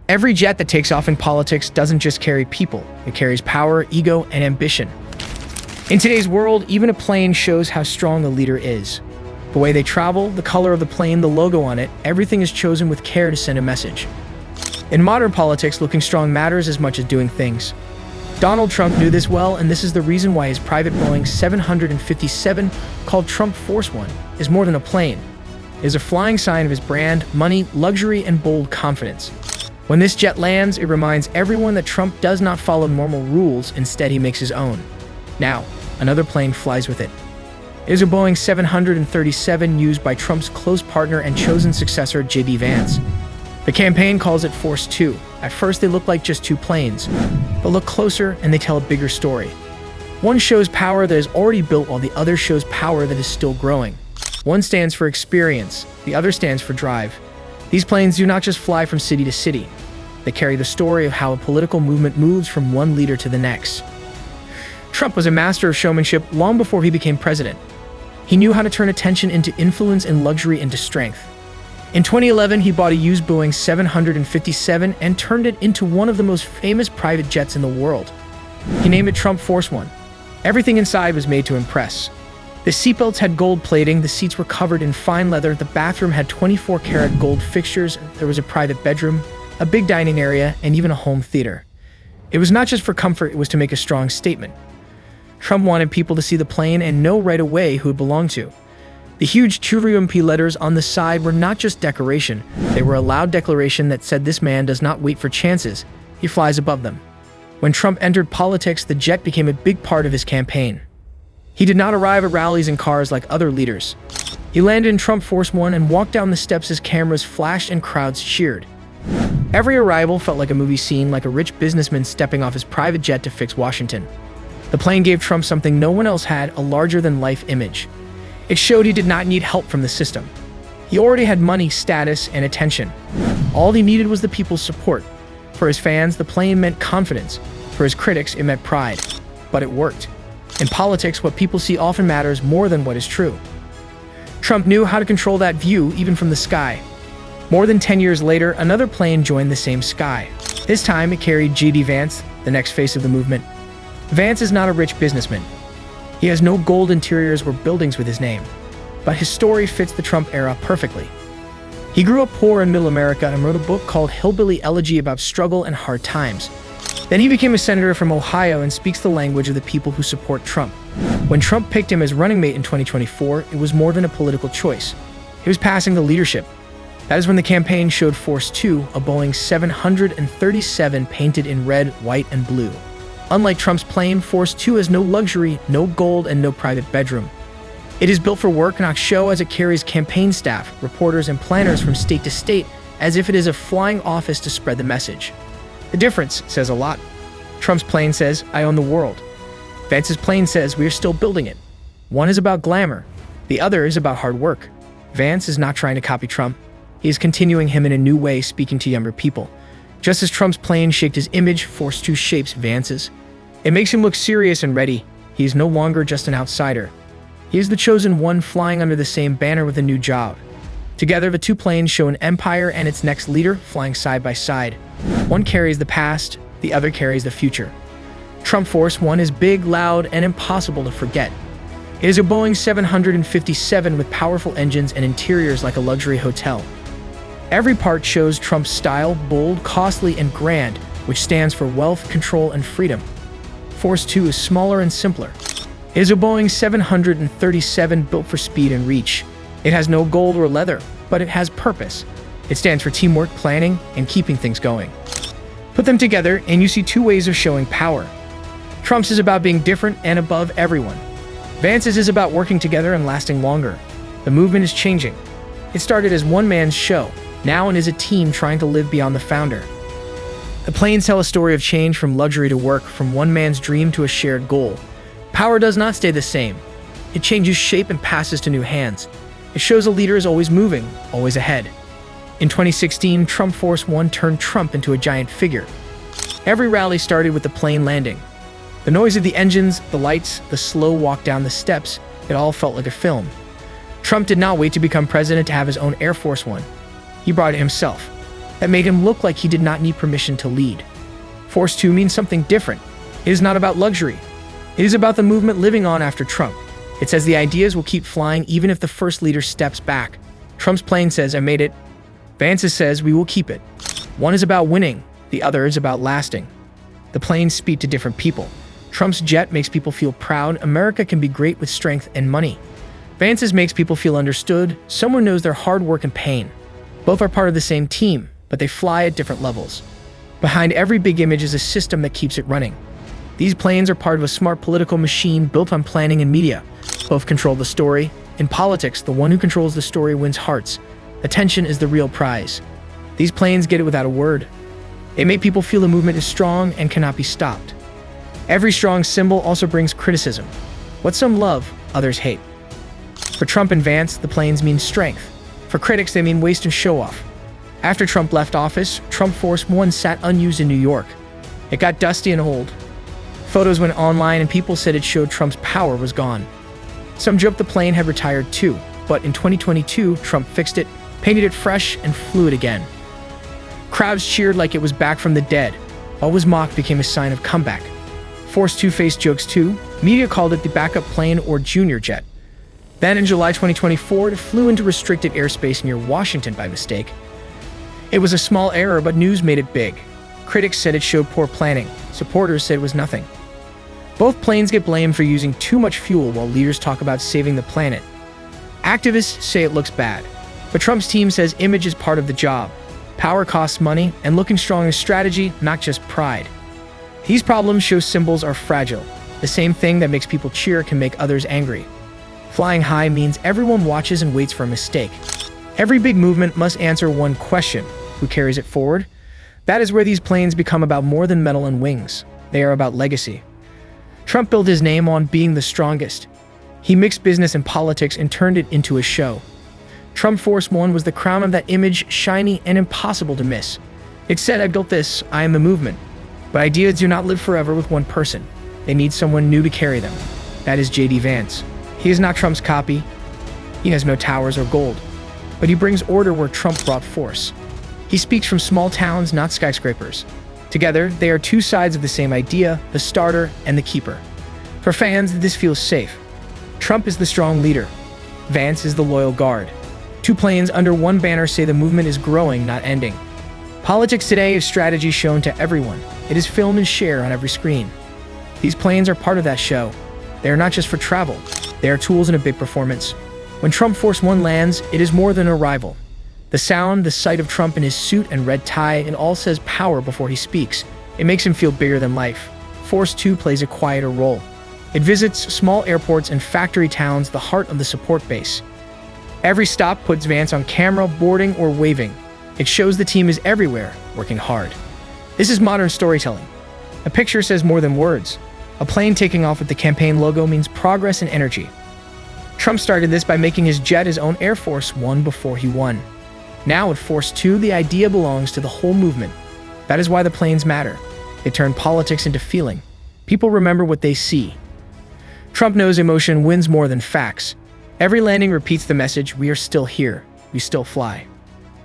Every jet that takes off in politics doesn't just carry people, it carries power, ego, and ambition. In today's world, even a plane shows how strong a leader is. The way they travel, the color of the plane, the logo on it, everything is chosen with care to send a message. In modern politics, looking strong matters as much as doing things. Donald Trump knew this well, and this is the reason why his private Boeing 757, called Trump Force One, is more than a plane. It is a flying sign of his brand, money, luxury, and bold confidence. When this jet lands, it reminds everyone that Trump does not follow normal rules, instead he makes his own. Now, another plane flies with it. It is a Boeing 737 used by Trump's close partner and chosen successor, JD Vance. The campaign calls it Force Two. At first they look like just two planes, but look closer and they tell a bigger story. One shows power that is already built while the other shows power that is still growing. One stands for experience, the other stands for drive. These planes do not just fly from city to city. They carry the story of how a political movement moves from one leader to the next. Trump was a master of showmanship long before he became president. He knew how to turn attention into influence and luxury into strength. In 2011, he bought a used Boeing 757 and turned it into one of the most famous private jets in the world. He named it Trump Force One. Everything inside was made to impress. The seatbelts had gold plating, the seats were covered in fine leather, the bathroom had 24-karat gold fixtures, there was a private bedroom, a big dining area, and even a home theater. It was not just for comfort, it was to make a strong statement. Trump wanted people to see the plane and know right away who it belonged to. The huge TRUMP letters on the side were not just decoration, they were a loud declaration that said this man does not wait for chances, he flies above them. When Trump entered politics, the jet became a big part of his campaign. He did not arrive at rallies in cars like other leaders. He landed in Trump Force One and walked down the steps as cameras flashed and crowds cheered. Every arrival felt like a movie scene, like a rich businessman stepping off his private jet to fix Washington. The plane gave Trump something no one else had, a larger-than-life image. It showed he did not need help from the system. He already had money, status, and attention. All he needed was the people's support. For his fans, the plane meant confidence. For his critics, it meant pride. But it worked. In politics, what people see often matters more than what is true. Trump knew how to control that view, even from the sky. More than 10 years later, another plane joined the same sky. This time, it carried JD Vance, the next face of the movement. Vance is not a rich businessman. He has no gold interiors or buildings with his name. But his story fits the Trump era perfectly. He grew up poor in middle America and wrote a book called Hillbilly Elegy about struggle and hard times. Then he became a senator from Ohio and speaks the language of the people who support Trump. When Trump picked him as running mate in 2024, it was more than a political choice. He was passing the leadership. That is when the campaign showed Force Two, a Boeing 737 painted in red, white, and blue. Unlike Trump's plane, Force Two has no luxury, no gold, and no private bedroom. It is built for work, not show, as it carries campaign staff, reporters, and planners from state to state, as if it is a flying office to spread the message. The difference says a lot. Trump's plane says, I own the world. Vance's plane says, we are still building it. One is about glamour. The other is about hard work. Vance is not trying to copy Trump. He is continuing him in a new way, speaking to younger people. Just as Trump's plane shaped his image, Force Two shapes Vance's. It makes him look serious and ready. He is no longer just an outsider. He is the chosen one, flying under the same banner with a new job. Together, the two planes show an empire and its next leader flying side by side. One carries the past, the other carries the future. Trump Force One is big, loud, and impossible to forget. It is a Boeing 757 with powerful engines and interiors like a luxury hotel. Every part shows Trump's style, bold, costly, and grand, which stands for wealth, control, and freedom. Force Two is smaller and simpler. It is a Boeing 737 built for speed and reach. It has no gold or leather, but it has purpose. It stands for teamwork, planning, and keeping things going. Put them together, and you see two ways of showing power. Trump's is about being different and above everyone. Vance's is about working together and lasting longer. The movement is changing. It started as one man's show. Now it is a team trying to live beyond the founder. The planes tell a story of change, from luxury to work, from one man's dream to a shared goal. Power does not stay the same. It changes shape and passes to new hands. It shows a leader is always moving, always ahead. In 2016, Trump Force One turned Trump into a giant figure. Every rally started with the plane landing. The noise of the engines, the lights, the slow walk down the steps, it all felt like a film. Trump did not wait to become president to have his own Air Force One. He brought it himself. that made him look like he did not need permission to lead. Force 2 means something different. It is not about luxury. It is about the movement living on after Trump. It says the ideas will keep flying even if the first leader steps back. Trump's plane says, "I made it." Vance's says, "We will keep it." One is about winning. The other is about lasting. The planes speak to different people. Trump's jet makes people feel proud. America can be great with strength and money. Vance's makes people feel understood. Someone knows their hard work and pain. Both are part of the same team, but they fly at different levels. Behind every big image is a system that keeps it running. These planes are part of a smart political machine built on planning and media. Both control the story. In politics, the one who controls the story wins hearts. Attention is the real prize. These planes get it without a word. They make people feel the movement is strong and cannot be stopped. Every strong symbol also brings criticism. What some love, others hate. For Trump and Vance, the planes mean strength. For critics, they mean waste and show-off. After Trump left office, Trump Force One sat unused in New York. It got dusty and old. Photos went online and people said it showed Trump's power was gone. Some joked the plane had retired too, but in 2022, Trump fixed it, painted it fresh, and flew it again. Crowds cheered like it was back from the dead. What was mocked became a sign of comeback. Force 2 faced jokes too. Media called it the backup plane or junior jet. Then in July 2024, it flew into restricted airspace near Washington by mistake. It was a small error, but news made it big. Critics said it showed poor planning. Supporters said it was nothing. Both planes get blamed for using too much fuel while leaders talk about saving the planet. Activists say it looks bad, but Trump's team says image is part of the job. Power costs money, and looking strong is strategy, not just pride. These problems show symbols are fragile. The same thing that makes people cheer can make others angry. Flying high means everyone watches and waits for a mistake. Every big movement must answer one question: who carries it forward? That is where these planes become about more than metal and wings. They are about legacy. Trump built his name on being the strongest. He mixed business and politics and turned it into a show. Trump Force One was the crown of that image, shiny and impossible to miss. It said, "I built this, I am the movement." But ideas do not live forever with one person. They need someone new to carry them. That is JD Vance. He is not Trump's copy. He has no towers or gold. But he brings order where Trump brought force. He speaks from small towns, not skyscrapers. Together, they are two sides of the same idea, the starter and the keeper. For fans, this feels safe. Trump is the strong leader. Vance is the loyal guard. Two planes under one banner say the movement is growing, not ending. Politics today is strategy shown to everyone. It is film and share on every screen. These planes are part of that show. They are not just for travel. They are tools in a big performance. When Trump Force One lands, it is more than a rival. The sound, the sight of Trump in his suit and red tie, it all says power before he speaks. It makes him feel bigger than life. Force 2 plays a quieter role. It visits small airports and factory towns, the heart of the support base. Every stop puts Vance on camera, boarding or waving. It shows the team is everywhere, working hard. This is modern storytelling. A picture says more than words. A plane taking off with the campaign logo means progress and energy. Trump started this by making his jet his own Air Force One before he won. Now at Force 2, the idea belongs to the whole movement. That is why the planes matter. They turn politics into feeling. People remember what they see. Trump knows emotion wins more than facts. Every landing repeats the message, we are still here, we still fly.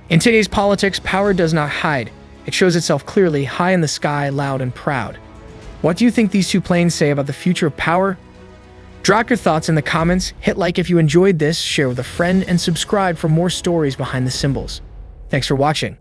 In today's politics, power does not hide. It shows itself clearly, high in the sky, loud and proud. What do you think these two planes say about the future of power? Drop your thoughts in the comments, hit like if you enjoyed this, share with a friend, and subscribe for more stories behind the symbols. Thanks for watching.